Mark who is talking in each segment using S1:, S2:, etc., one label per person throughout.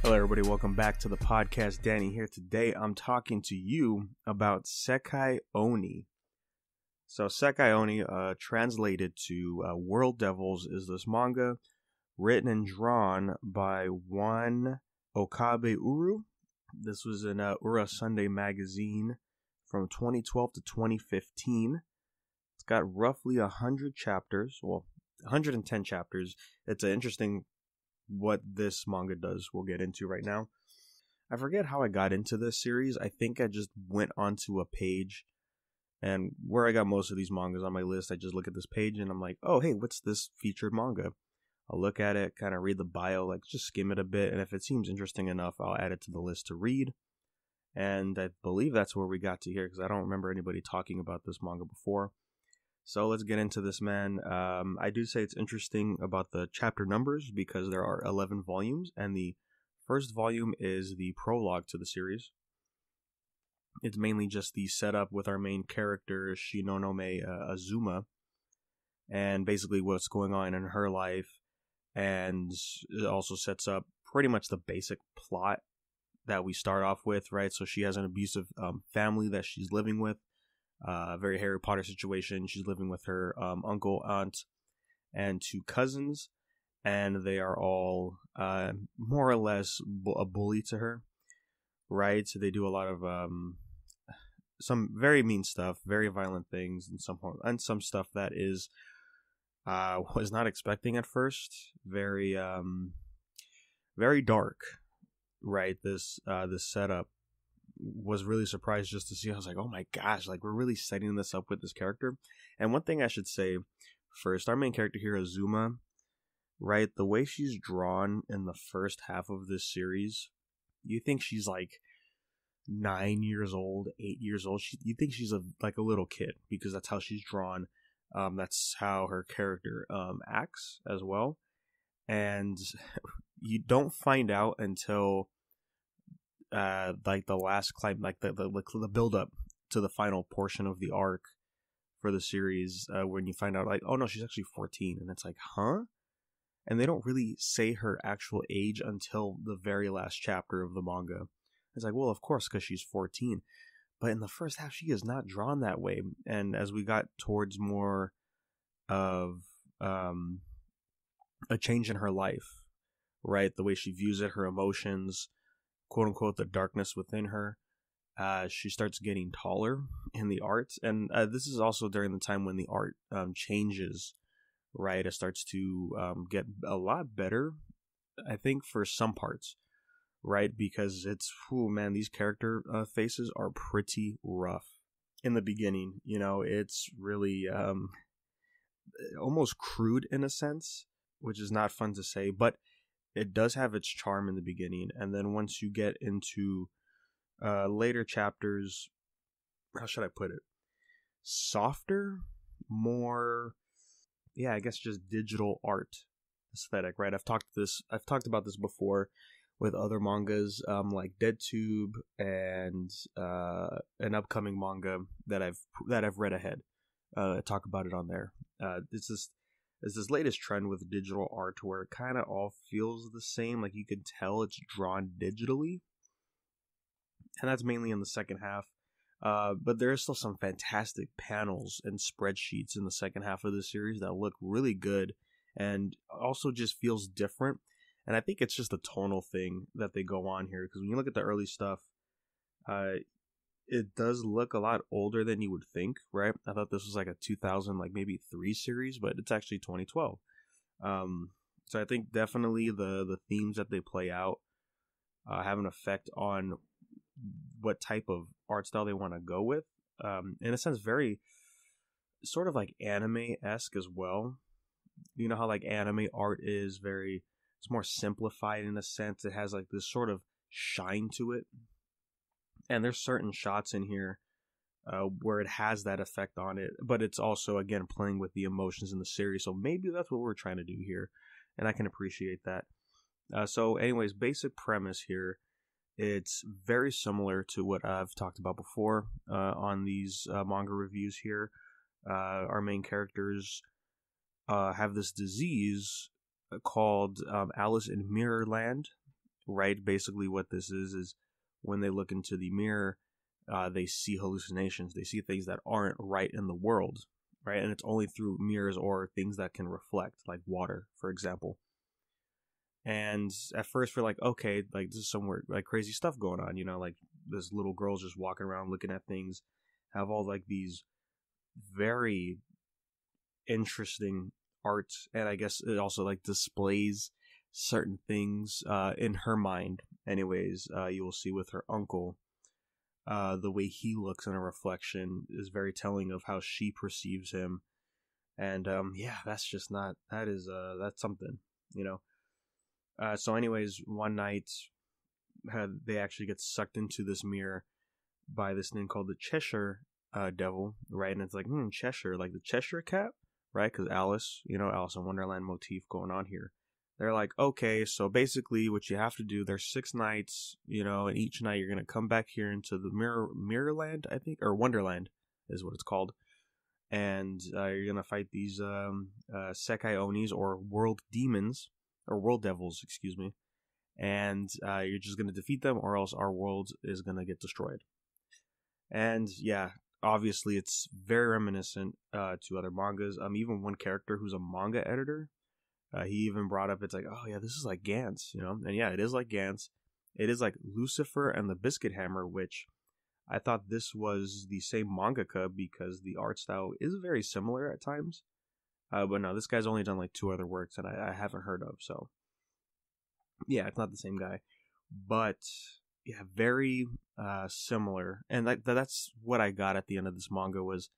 S1: Hello everybody, welcome back to the podcast. Danny here. Today I'm talking to you about Sekai Oni. So Sekai Oni, translated to World Devils, is this manga written and drawn by one Okabe Uru. This was in Ura Sunday magazine from 2012 to 2015. It's got roughly 100 chapters, well, 110 chapters. It's interesting what this manga does. We'll get into right now. I forget how I got into this series. I think I just went onto a page, and where I got most of these mangas on my list, I just look at this page and I'm like, oh, hey, what's this featured manga? I'll look at it, kind of read the bio, like just skim it a bit, and if it seems interesting enough, I'll add it to the list to read. And I believe that's where we got to here, because I don't remember anybody talking about this manga before. So let's get into this, man. I do say it's interesting about the chapter numbers because there are 11 volumes, and the first volume is the prologue to the series. It's mainly just the setup with our main character, Shinonome Azuma, and basically what's going on in her life, and it also sets up pretty much the basic plot that we start off with, right? So she has an abusive family that she's living with. Very Harry Potter situation. She's living with her uncle, aunt, and two cousins, and they are all more or less a bully to her, right? So they do a lot of some very mean stuff, very violent things, and some stuff that is was not expecting at first. Very very dark, right? This setup was really surprised just to see. I was like, oh my gosh, like we're really setting this up with this character. And one thing I should say first, our main character here, Azuma, right, the way she's drawn in the first half of this series, you think she's like 9 years old, 8 years old. You think she's like a little kid because that's how she's drawn. That's how her character acts as well. And you don't find out until like the last climb, like the build up to the final portion of the arc for the series, when you find out like, oh no, she's actually 14, and it's like, huh? And they don't really say her actual age until the very last chapter of the manga. It's like, well, of course, because she's 14. But in the first half, she is not drawn that way. And as we got towards more of a change in her life, right, the way she views it, her emotions, quote unquote, the darkness within her, she starts getting taller in the art. And this is also during the time when the art changes, right? It starts to get a lot better, I think, for some parts, right? Because it's, man, these character faces are pretty rough in the beginning. You know, it's really almost crude in a sense, which is not fun to say, but it does have its charm in the beginning. And then once you get into later chapters, how should I put it? Softer, more, yeah, I guess just digital art aesthetic, right? I've talked about this before with other mangas, like DeadTube and an upcoming manga that I've read ahead. Talk about it on there. There's this latest trend with digital art where it kind of all feels the same. Like you can tell it's drawn digitally. And that's mainly in the second half. But there is still some fantastic panels and spreadsheets in the second half of the series that look really good and also just feels different. And I think it's just a tonal thing that they go on here. Because when you look at the early stuff, it does look a lot older than you would think, right? I thought this was like a 2000, like maybe 3 series, but it's actually 2012. So I think definitely the themes that they play out have an effect on what type of art style they want to go with. In a sense, very sort of like anime-esque as well. You know how like anime art is it's more simplified in a sense. It has like this sort of shine to it. And there's certain shots in here where it has that effect on it, but it's also, again, playing with the emotions in the series. So maybe that's what we're trying to do here, and I can appreciate that. So anyways, basic premise here. It's very similar to what I've talked about before on these manga reviews here. Our main characters have this disease called Alice in Mirrorland, right? Basically what this is when they look into the mirror, they see hallucinations. They see things that aren't right in the world, right? And it's only through mirrors or things that can reflect, like water, for example. And at first we're like, okay, like this is some weird, like crazy stuff going on, like this little girl's just walking around looking at things, have all like these very interesting art, and I guess it also like displays certain things in her mind. Anyways, you will see with her uncle, the way he looks in a reflection is very telling of how she perceives him. And yeah, that's just not, that's something, so anyways, one night they actually get sucked into this mirror by this thing called the Cheshire Devil, right? And it's like, Cheshire, like the Cheshire Cat, right? Because Alice in Wonderland motif going on here. They're like, okay, so basically what you have to do, there's 6 nights, and each night you're going to come back here into the Mirrorland, I think, or Wonderland is what it's called. And you're going to fight these Sekai Onis, or world demons, or world devils, excuse me. And you're just going to defeat them, or else our world is going to get destroyed. And yeah, obviously it's very reminiscent to other mangas. Even one character who's a manga editor, he even brought up, it's like, oh yeah, this is like Gantz, and yeah, it is like Gantz. It is like Lucifer and the Biscuit Hammer, which I thought this was the same mangaka because the art style is very similar at times. But no, this guy's only done like 2 other works that I haven't heard of, so yeah, it's not the same guy. But yeah, very similar, and that's what I got at the end of this manga was,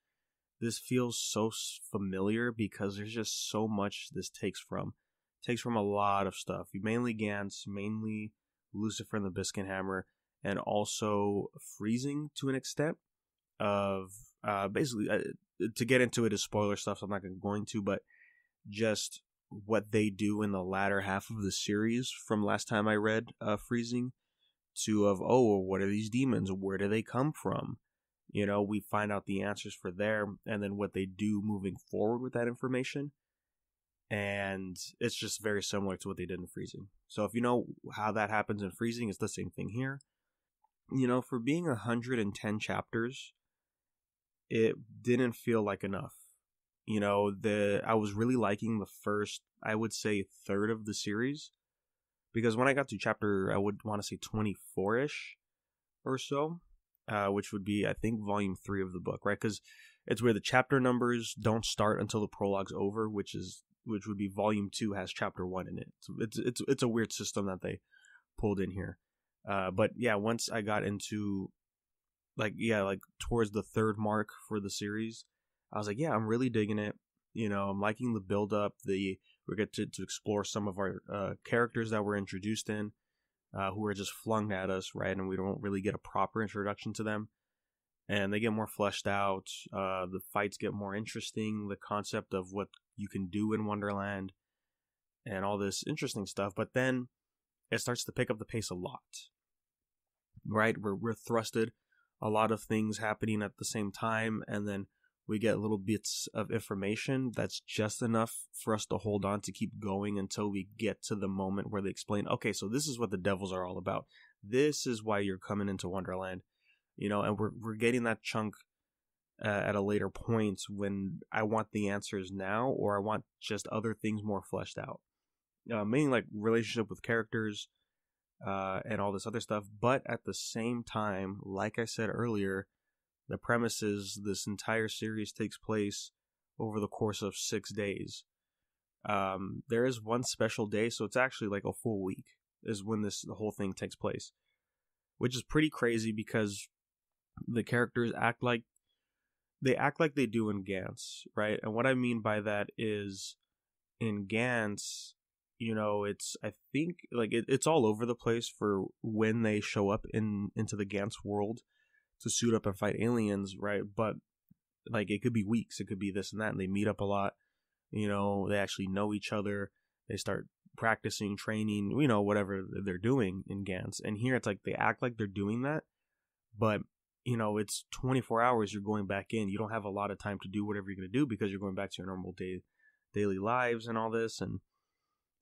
S1: this feels so familiar because there's just so much this takes from. It takes from a lot of stuff. Mainly Gantz, mainly Lucifer and the Biscuit Hammer, and also freezing to an extent of basically, to get into it is spoiler stuff, so I'm not going to, but just what they do in the latter half of the series from last time I read freezing to what are these demons? Where do they come from? We find out the answers for there, and then what they do moving forward with that information. And it's just very similar to what they did in freezing. So if you know how that happens in freezing, it's the same thing here. For being 110 chapters, it didn't feel like enough. I was really liking the first, I would say, third of the series. Because when I got to chapter, I would want to say 24-ish or so, which would be, I think, volume 3 of the book, right? Because it's where the chapter numbers don't start until the prologue's over, which would be volume 2 has chapter 1 in it. So it's a weird system that they pulled in here. But yeah, once I got into like towards the 3rd mark for the series, I was like, yeah, I'm really digging it. I'm liking the build up. We get to explore some of our characters that were introduced in, who are just flung at us, right? And we don't really get a proper introduction to them. And they get more fleshed out. The fights get more interesting. The concept of what you can do in Wonderland and all this interesting stuff. But then it starts to pick up the pace a lot, right? We're thrusted a lot of things happening at the same time, and then we get little bits of information that's just enough for us to hold on to keep going until we get to the moment where they explain, okay, so this is what the devils are all about. This is why you're coming into Wonderland, and we're getting that chunk at a later point when I want the answers now, or I want just other things more fleshed out. Meaning like relationship with characters, and all this other stuff. But at the same time, like I said earlier, the premise is this entire series takes place over the course of 6 days. There is one special day, so it's actually like a full week is when the whole thing takes place, which is pretty crazy because the characters act like they do in Gantz, right? And what I mean by that is in Gantz, it's, I think, like it's all over the place for when they show up into the Gantz world to suit up and fight aliens, right? But like it could be weeks, it could be this and that, and they meet up a lot. They actually know each other. They start practicing, training, whatever they're doing in Gantz. And here it's like they act like they're doing that, but it's 24 hours. You're going back in. You don't have a lot of time to do whatever you're going to do because you're going back to your normal daily lives and all this. And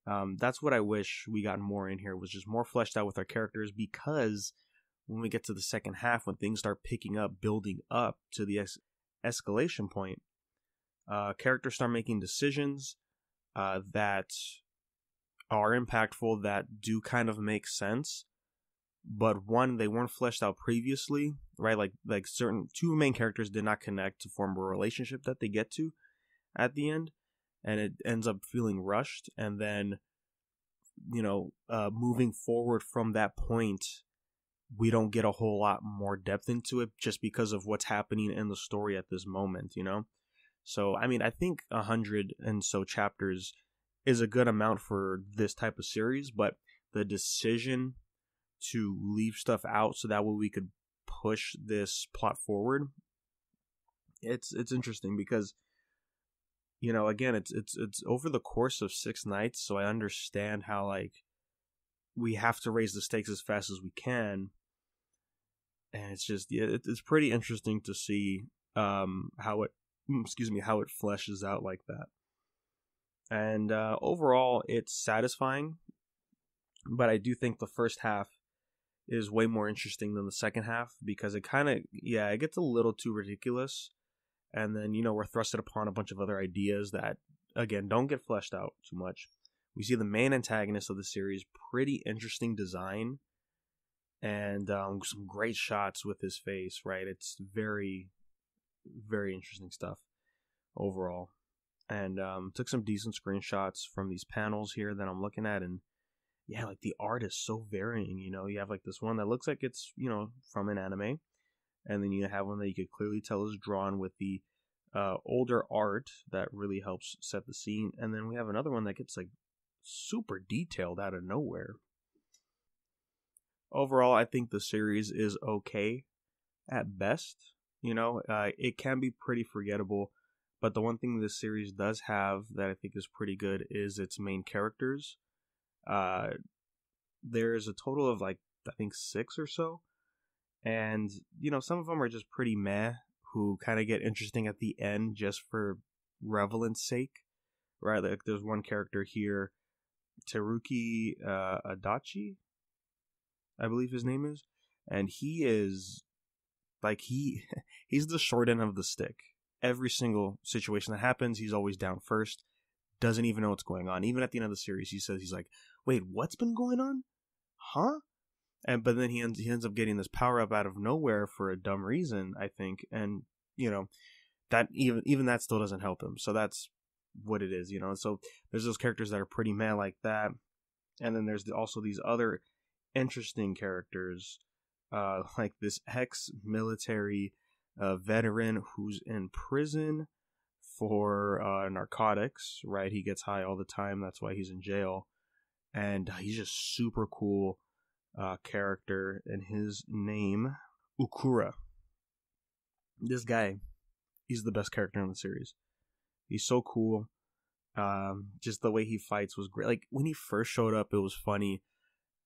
S1: That's what I wish we got more in here, was just more fleshed out with our characters, because when we get to the second half, when things start picking up, building up to the escalation point, characters start making decisions that are impactful, that do kind of make sense, but one, they weren't fleshed out previously, right? Like certain two main characters did not connect to form a relationship that they get to at the end, and it ends up feeling rushed. And then, moving forward from that point, we don't get a whole lot more depth into it just because of what's happening in the story at this moment, So, I mean, I think 100 and so chapters is a good amount for this type of series, but the decision to leave stuff out so that way we could push this plot forward, it's interesting because, again, it's over the course of 6 nights, so I understand how, like, we have to raise the stakes as fast as we can, and it's just, it's pretty interesting to see how it fleshes out like that. And overall, it's satisfying, but I do think the first half is way more interesting than the second half, because it kind of, it gets a little too ridiculous, and then, we're thrusted upon a bunch of other ideas that, again, don't get fleshed out too much. We see the main antagonist of the series, pretty interesting design, and some great shots with his face, right? It's very, very interesting stuff overall. And took some decent screenshots from these panels here that I'm looking at, and yeah, like the art is so varying. You have like this one that looks like it's from an anime, and then you have one that you could clearly tell is drawn with the older art that really helps set the scene, and then we have another one that gets like super detailed out of nowhere. Overall, I think the series is okay at best. It can be pretty forgettable. But the one thing this series does have that I think is pretty good is its main characters. There's a total of, like, I think 6 or so. And, some of them are just pretty meh, who kind of get interesting at the end just for relevance sake. Right? Like, there's one character here, Teruki Adachi, I believe his name is. And he is, like, he's the short end of the stick. Every single situation that happens, he's always down first, doesn't even know what's going on. Even at the end of the series, he's like, wait, what's been going on? Huh? But then he ends up getting this power up out of nowhere for a dumb reason, I think. And, that even that still doesn't help him. So that's what it is, So there's those characters that are pretty meh like that. And then there's also these other interesting characters, like this ex-military veteran who's in prison for narcotics, right? He gets high all the time. That's why he's in jail. And he's just super cool character. And his name, Ukura. This guy, he's the best character in the series. He's so cool. Just the way he fights was great. Like, when he first showed up, it was funny.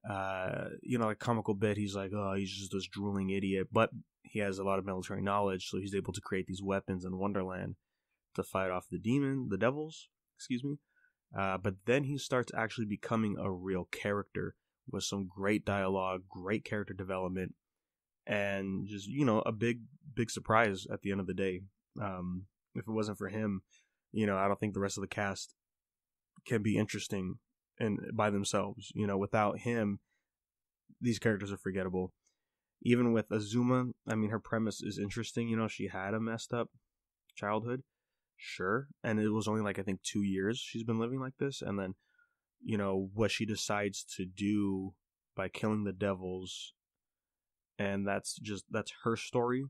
S1: Like comical bit, he's like, oh, he's just this drooling idiot. But he has a lot of military knowledge, so he's able to create these weapons in Wonderland to fight off the devils, but then he starts actually becoming a real character with some great dialogue, great character development, and just, a big surprise at the end of the day. If it wasn't for him, I don't think the rest of the cast can be interesting and by themselves. Without him, these characters are forgettable. Even with Azuma, I mean, her premise is interesting. She had a messed up childhood, sure, and it was only like, I think, 2 years she's been living like this, and then, what she decides to do by killing the devils, and that's her story.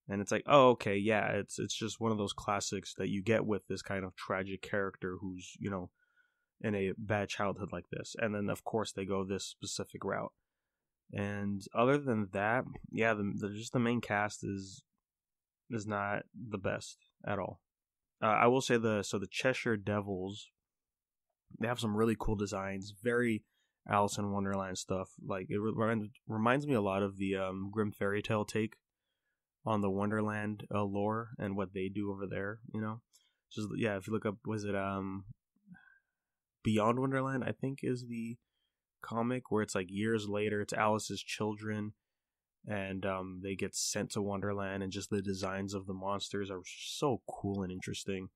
S1: And it's like, oh, okay, yeah, it's just one of those classics that you get with this kind of tragic character who's, in a bad childhood like this. And then, of course, they go this specific route. And other than that, yeah, the main cast is not the best at all. I will say the Cheshire Devils, they have some really cool designs, very Alice in Wonderland stuff. Like, it reminds me a lot of the Grimm fairy tale take on the Wonderland lore and what they do over there. Just, yeah, if you look up, was it Beyond Wonderland, I think, is the comic where it's like years later. It's Alice's children, and they get sent to Wonderland, and just the designs of the monsters are so cool and interesting.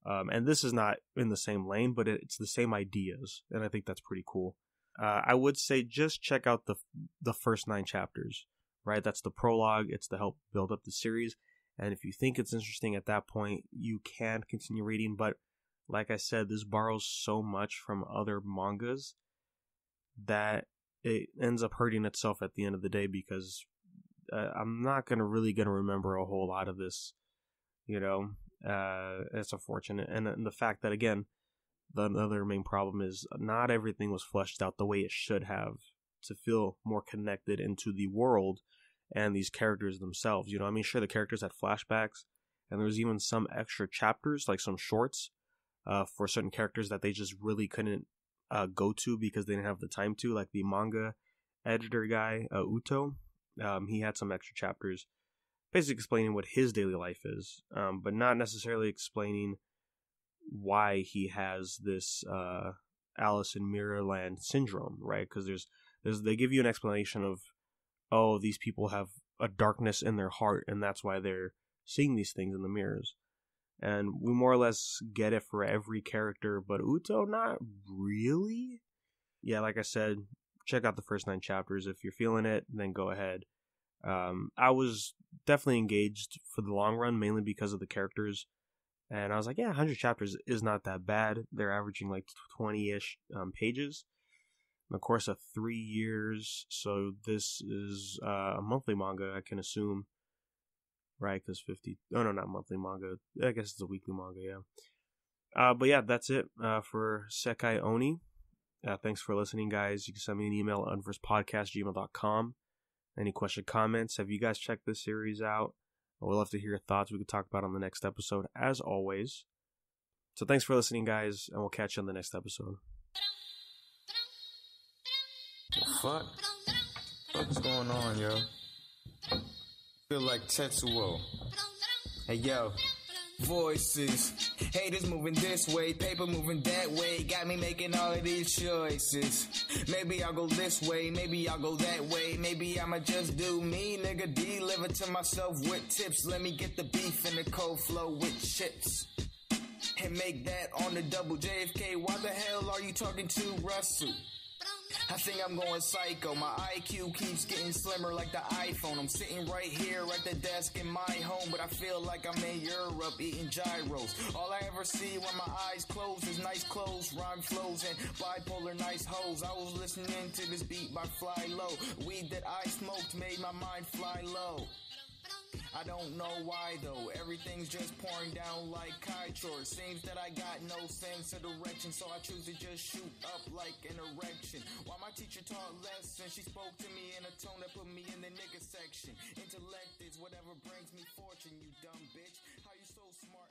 S1: And this is not in the same lane, but it's the same ideas, and I think that's pretty cool. I would say just check out the first 9 chapters, right? That's the prologue. It's to help build up the series. And if you think it's interesting at that point, you can continue reading. But like I said, this borrows so much from other mangas that it ends up hurting itself at the end of the day, because I'm not really going to remember a whole lot of this, it's unfortunate. And the fact that, again, the other main problem is not everything was fleshed out the way it should have to feel more connected into the world and these characters themselves. Sure, the characters had flashbacks, and there was even some extra chapters, like some shorts, for certain characters that they just really couldn't go to because they didn't have the time to, like the manga editor guy, Uto. He had some extra chapters basically explaining what his daily life is, but not necessarily explaining why he has this Alice in Mirrorland syndrome, right? Because they give you an explanation of, oh, these people have a darkness in their heart, and that's why they're seeing these things in the mirrors. And we more or less get it for every character, but Uto, not really. Yeah, like I said, check out the first 9 chapters. If you're feeling it, then go ahead. I was definitely engaged for the long run, mainly because of the characters. And I was like, yeah, 100 chapters is not that bad. They're averaging like 20-ish pages in the course of 3 years. So this is a monthly manga, I can assume. Right, because 50... Oh, no, not monthly manga. I guess it's a weekly manga, yeah. But yeah, that's it for Sekai Oni. Thanks for listening, guys. You can send me an email at unversedpodcast@gmail.com. Any question, comments? Have you guys checked this series out? I would love to hear your thoughts. We could talk about it on the next episode, as always. So thanks for listening, guys, and we'll catch you on the next episode.
S2: What is going on, yo? Feel like Tetsuo. Hey, yo. Voices, haters moving this way, paper moving that way, got me making all of these choices. Maybe I'll go this way, maybe I'll go that way, maybe I'ma just do me, nigga. Deliver to myself with tips. Let me get the beef in the cold flow with chips and make that on the double. JFK, why the hell are you talking to Russell? I think I'm going psycho. My IQ keeps getting slimmer like the iPhone. I'm sitting right here at the desk in my home, but I feel like I'm in Europe eating gyros. All I ever see when my eyes close is nice clothes, rhyme flows, and bipolar nice hoes. I was listening to this beat by Fly Low. Weed that I smoked made my mind fly low. I don't know why though, everything's just pouring down like kite. Seems that I got no sense of direction, so I choose to just shoot up like an erection. While my teacher taught lessons, she spoke to me in a tone that put me in the nigga section. Intellect is whatever brings me fortune, you dumb bitch. How you so smart?